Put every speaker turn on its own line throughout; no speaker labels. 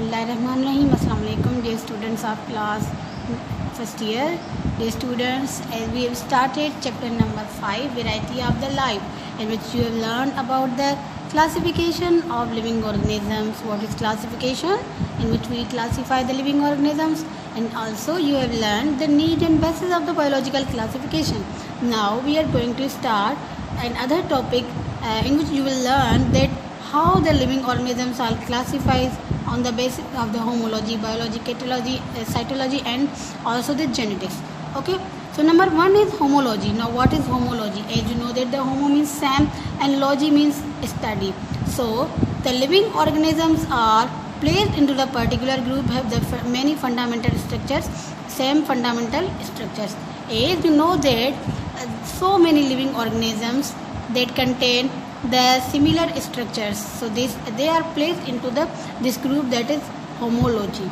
Bismillahirrahmanirrahim. Assalamu alaikum, dear students of class first year. Dear students, as we have started chapter number 5, variety of the life, in which you have learned about the classification of living organisms. What is classification? In which we classify the living organisms, and also you have learned the need and basis of the biological classification. Now we are going to start another topic in which you will learn that how the living organisms are classified on the basis of the homology, biology, catalology, cytology, and also the genetics. Okay, so number one is homology. Now what is homology? As you know that the homo means same and logy means study. So the living organisms are placed into the particular group, have the many fundamental structures, same fundamental structures. As you know that so many living organisms that contain the similar structures, so they are placed into this group, that is homology.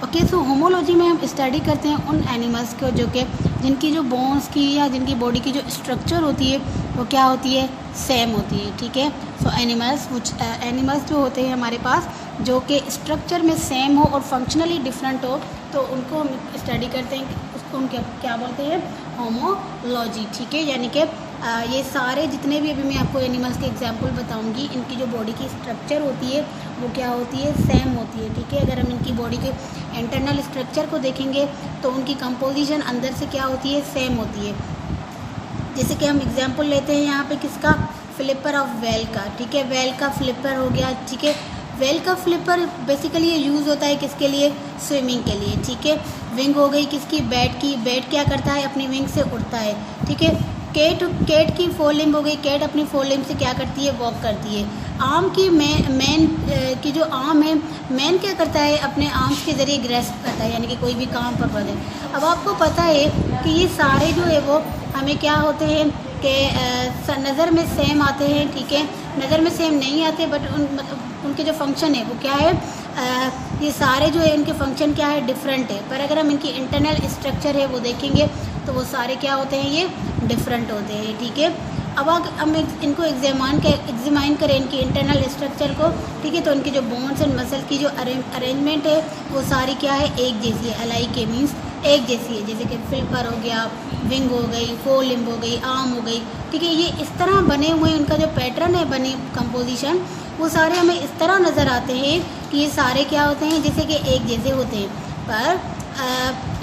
Okay, so homology में हम study करते हैं उन animals को जो कि जिनकी जो बोन्स की या जिनकी बॉडी की जो स्ट्रक्चर होती है वो क्या होती है, सेम होती है. ठीक है, सो एनिमल्स जो होते हैं हमारे पास जो कि स्ट्रक्चर में सेम हो और फंक्शनली डिफरेंट हो, तो उनको हम स्टडी करते हैं, उसको उनके क्या बोलते हैं, होमोलॉजी. ठीक है, यानी कि ये सारे जितने भी अभी मैं आपको एनिमल्स के एग्जांपल बताऊंगी, इनकी जो बॉडी की स्ट्रक्चर होती है वो क्या होती है, सेम होती है. ठीक है, अगर हम इनकी बॉडी के इंटरनल स्ट्रक्चर को देखेंगे तो उनकी कंपोजिशन अंदर से क्या होती है, सेम होती है. जैसे कि हम एग्जांपल लेते हैं यहाँ पे किसका, फ्लिपर ऑफ वेल का. ठीक है, वेल का फ्लिपर हो गया. ठीक है, वेल का फ्लिपर बेसिकली ये यूज़ होता है किसके लिए, स्विमिंग के लिए. ठीक है, विंग हो गई किसकी, बैट की. बैट क्या करता है, अपनी विंग से उड़ता है. ठीक है, कैट की फोर लिम्ब हो गई. कैट अपनी फोर लिम्ब से क्या करती है, वॉक करती है. आर्म की मैन की जो आर्म है, मैन क्या करता है, अपने आर्म्स के ज़रिए ग्रेस्प करता है, यानी कि कोई भी काम पर बढ़े. अब आपको पता है कि ये सारे जो है वो हमें क्या होते हैं कि नज़र में सेम आते हैं. ठीक है, नज़र में सेम नहीं आते, बट उनके जो फंक्शन है वो क्या है, ये सारे जो है इनके फंक्शन क्या है, डिफरेंट है. पर अगर हम इनकी इंटरनल स्ट्रक्चर है वो देखेंगे तो वो सारे क्या होते हैं, ये डिफरेंट होते हैं. ठीक है, अब हम इनको एग्जामाइन करें इनकी इंटरनल स्ट्रक्चर को. ठीक है, तो इनके जो बोन्स एंड मसल की जो अरेंजमेंट है वो सारी क्या है, एक जैसी है. अलाइक मीन्स एक जैसी है. जैसे कि फ्लिपर हो गया, विंग हो गई, फोर लिम्ब हो गई, आर्म हो गई. ठीक है, ये इस तरह बने हुए, उनका जो पैटर्न है बने कंपोजिशन, वो सारे हमें इस तरह नज़र आते हैं कि ये सारे क्या होते हैं, जैसे कि एक जैसे होते हैं. पर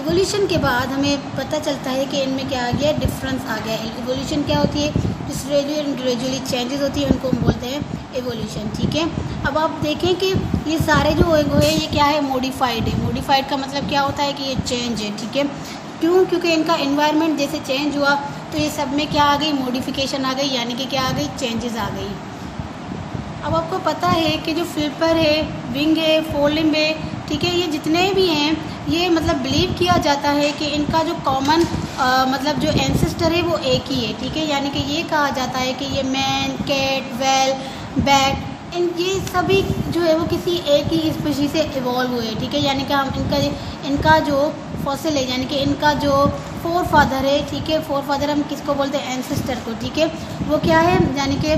इवोल्यूशन के बाद हमें पता चलता है कि इनमें क्या आ गया, डिफरेंस आ गया. इवोल्यूशन क्या होती है, जिस ग्रेजुअली चेंजेस होती है उनको हम बोलते हैं इवोल्यूशन. ठीक है, अब आप देखें कि ये सारे जो है ये क्या है, मॉडिफाइड है. मॉडिफाइड का मतलब क्या होता है कि ये चेंज है. ठीक है, क्यों, क्योंकि इनका एनवायरनमेंट जैसे चेंज हुआ तो ये सब में क्या आ गई, मॉडिफिकेशन आ गई, यानी कि क्या आ गई, चेंजेस आ गई. अब आपको पता है कि जो फ्लिपर है, विंग है, फोर लिम्ब है, ठीक है, ये जितने भी हैं ये मतलब बिलीव किया जाता है कि इनका जो कॉमन मतलब जो एंसेस्टर है वो एक ही है. ठीक है, यानी कि ये कहा जाता है कि ये मैन, कैट, वेल, बैट, ये सभी जो है वो किसी एक ही स्पीशीज से इवॉल्व हुए. ठीक है, यानी कि हम इनका जो फॉसिल है, यानी कि इनका जो फोर फादर है. ठीक है, फोर फादर हम किसको बोलते हैं, एंसेस्टर को. ठीक है, वो क्या है, यानी कि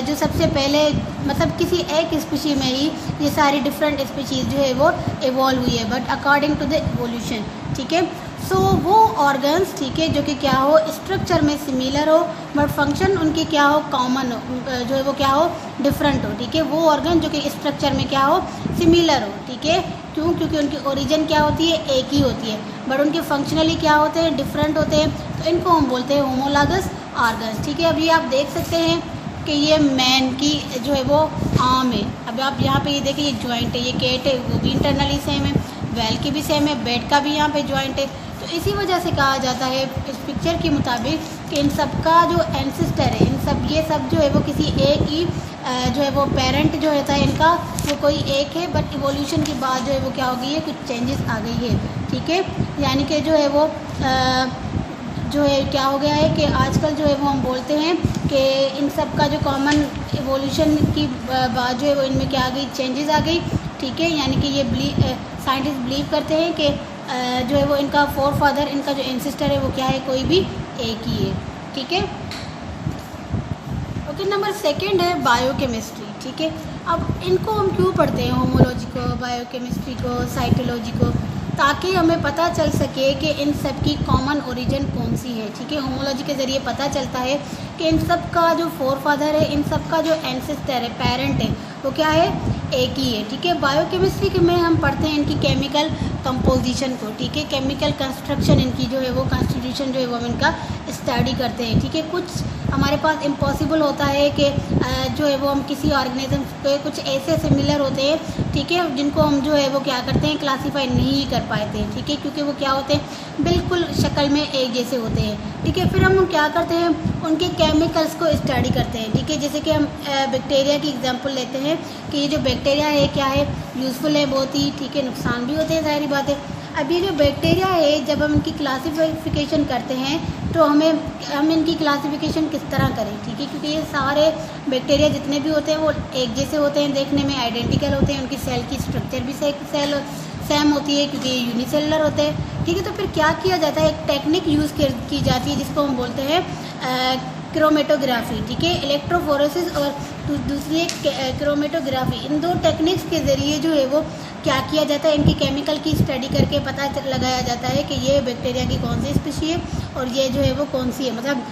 जो सबसे पहले मतलब किसी एक स्पीशीज में ही ये सारी डिफरेंट स्पीशीज जो है वो इवॉल्व हुई है, but according to the evolution. ठीक है, सो वो ऑर्गन्स, ठीक है, जो कि क्या हो, स्ट्रक्चर में सिमिलर हो बट फंक्शन उनके क्या हो, कॉमन हो, जो है वो क्या हो, डिफरेंट हो. ठीक है, वो ऑर्गन जो कि स्ट्रक्चर में क्या हो, सिमिलर हो. ठीक है, क्यों, क्योंकि उनकी ओरिजिन क्या होती है, एक ही होती है, बट उनके फंक्शनली क्या होते हैं, डिफरेंट होते हैं. तो इनको हम बोलते हैं होमोलॉगस ऑर्गन्स. ठीक है, अभी आप देख सकते हैं कि ये मैन की जो है वो आर्म है. अब आप यहाँ पे ये देखिए, ये जॉइंट है. ये कैट है वो भी इंटरनली सेम है, वेल की भी सेम है, बेड का भी यहाँ पे जॉइंट है. तो इसी वजह से कहा जाता है इस पिक्चर के मुताबिक कि इन सब का जो एंसेस्टर है, ये सब जो है वो किसी एक ही जो है वो पेरेंट जो होता है इनका वो कोई एक है, बट इवोल्यूशन के बाद जो है वो क्या हो गई है, कुछ चेंजेस आ गई है. ठीक है, यानी कि जो है वो जो है क्या हो गया है कि आजकल जो है वो हम बोलते हैं कि इन सब का जो कॉमन इवोल्यूशन की बाद जो है वो इनमें क्या आ गई, चेंजेस आ गई. ठीक है, यानी कि ये साइंटिस्ट बिलीव करते हैं कि जो है वो इनका फोर फादर, इनका जो एंसेस्टर है वो क्या है, कोई भी एक ही है. ठीक है, ओके, नंबर सेकंड है बायोकेमिस्ट्री. ठीक है, अब इनको हम क्यों पढ़ते हैं, होमोलॉजी को, बायोकेमिस्ट्री को, साइटोलॉजी को, ताकि हमें पता चल सके कि इन सब की कॉमन ओरिजिन कौन सी है। ठीक है, होमोलॉजी के ज़रिए पता चलता है कि इन सब का जो फोर फादर है, इन सब का जो एंसेस्टर है, पेरेंट है, वो क्या है, एक ही है। ठीक है, बायोकेमिस्ट्री के में हम पढ़ते हैं इनकी केमिकल कंपोजिशन को। ठीक है, केमिकल कंस्ट्रक्शन इनकी जो है वो कॉन्स्टिट्यूशन जो है वो हम इनका स्टडी करते हैं। ठीक है, कुछ हमारे पास इम्पॉसिबल होता है कि जो है वो हम किसी ऑर्गेनिज्म पे कुछ ऐसे सिमिलर होते हैं, ठीक है, जिनको हम जो है वो क्या करते हैं, क्लासीफाई नहीं कर पाते हैं। ठीक है, क्योंकि वो क्या होते हैं, बिल्कुल शक्ल में एक जैसे होते हैं। ठीक है, फिर हम क्या करते हैं, उनके केमिकल्स को स्टडी करते हैं। ठीक है, जैसे कि हम बैक्टीरिया की एग्जांपल लेते हैं कि ये जो बैक्टीरिया है क्या है, यूज़फुल है बहुत ही। ठीक है, नुकसान भी होते हैं, ज़ाहिर बात है। अब ये जो बैक्टीरिया है, जब हम इनकी क्लासिफिकेशन करते हैं तो हम इनकी क्लासिफिकेशन किस तरह करें। ठीक है, क्योंकि ये सारे बैक्टीरिया जितने भी होते हैं वो एक जैसे होते हैं, देखने में आइडेंटिकल होते हैं, उनकी सेल की स्ट्रक्चर भी सेम होती है क्योंकि ये यूनिसेलुलर होते हैं। ठीक है, तो फिर क्या किया जाता है, एक टेक्निक यूज़ की जाती है जिसको हम बोलते हैं क्रोमेटोग्राफी। ठीक है, इलेक्ट्रोफोरेसिस और दूसरी एक क्रोमेटोग्राफी। इन दो टेक्निक्स के ज़रिए जो है वो क्या किया जाता है, इनकी केमिकल की स्टडी करके पता लगाया जाता है कि ये बैक्टीरिया की कौन सी स्पीशी है और ये जो है वो कौन सी है, मतलब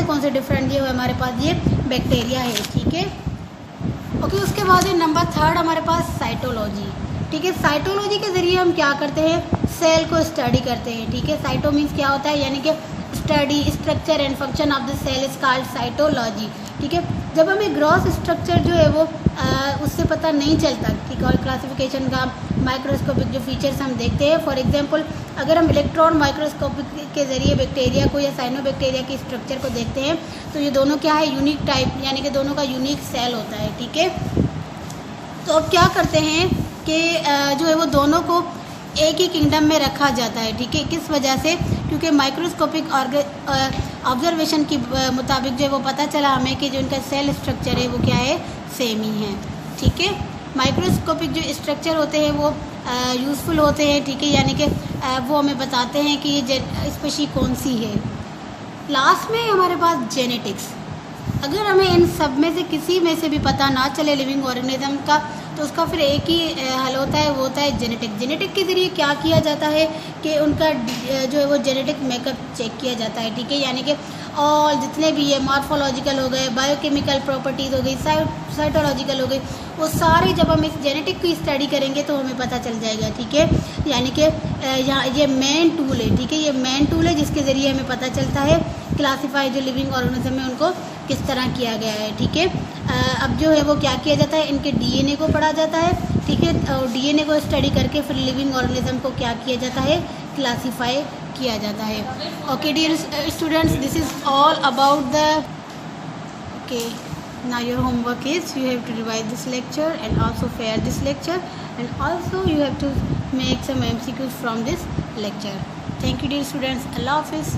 कौन से डिफरेंट ये हमारे पास ये बैक्टीरिया है। ठीक है, ओके। उसके बाद है नंबर 3 हमारे पास साइटोलॉजी। ठीक है, साइटोलॉजी के ज़रिए हम क्या करते हैं, सेल को स्टडी करते हैं। ठीक है, साइटो मीन्स क्या होता है, यानी कि study structure and function of the cell is called cytology. ठीक है, जब हमें ग्रॉस स्ट्रक्चर जो है वो उससे पता नहीं चलता, ठीक है, और क्लासिफिकेशन का माइक्रोस्कोपिक जो फीचर्स हम देखते हैं, फॉर एग्जांपल अगर हम इलेक्ट्रॉन माइक्रोस्कोपिक के ज़रिए बैक्टीरिया को या साइनोबैक्टीरिया की स्ट्रक्चर को देखते हैं तो ये दोनों क्या है, यूनिक टाइप, यानी कि दोनों का यूनिक सेल होता है। ठीक है, तो अब क्या करते हैं कि जो है वो दोनों को एक ही किंगडम में रखा जाता है। ठीक है, किस वजह से, क्योंकि माइक्रोस्कोपिक ऑब्जर्वेशन की मुताबिक जो है वो पता चला हमें कि जो इनका सेल स्ट्रक्चर है वो क्या है, सेम ही है। ठीक है, माइक्रोस्कोपिक जो स्ट्रक्चर होते हैं वो यूज़फुल होते हैं। ठीक है, यानी कि वो हमें बताते हैं कि ये स्पीशी कौन सी है। लास्ट में हमारे पास जेनेटिक्स। अगर हमें इन सब में से किसी में से भी पता ना चले लिविंग ऑर्गेनिज्म का, तो उसका फिर एक ही हल होता है, वो होता है जेनेटिक। जेनेटिक के ज़रिए क्या किया जाता है कि उनका जो है वो जेनेटिक मेकअप चेक किया जाता है। ठीक है, यानी कि और जितने भी ये मॉर्फोलॉजिकल हो गए, बायोकेमिकल प्रॉपर्टीज़ हो गई, साइटोलॉजिकल हो गई, वो सारे जब हम इस जेनेटिक की स्टडी करेंगे तो हमें पता चल जाएगा। ठीक है, यानी कि यहाँ ये मेन टूल है। ठीक है, ये मेन टूल है जिसके ज़रिए हमें पता चलता है क्लासीफाई जो लिविंग ऑर्गेनिज्म है उनको किस तरह किया गया है। ठीक है, अब जो है वो क्या किया जाता है, इनके डीएनए को पढ़ा जाता है। ठीक है, और डीएनए को स्टडी करके फिर लिविंग ऑर्गेनिज्म को क्या किया जाता है, क्लासीफाई किया जाता है। Okay dear students, this is all about the okay now your homework is you have to revise this lecture and also fare this lecture, and also you have to make some MCQs from this lecture. Thank you dear students. Allah Hafiz.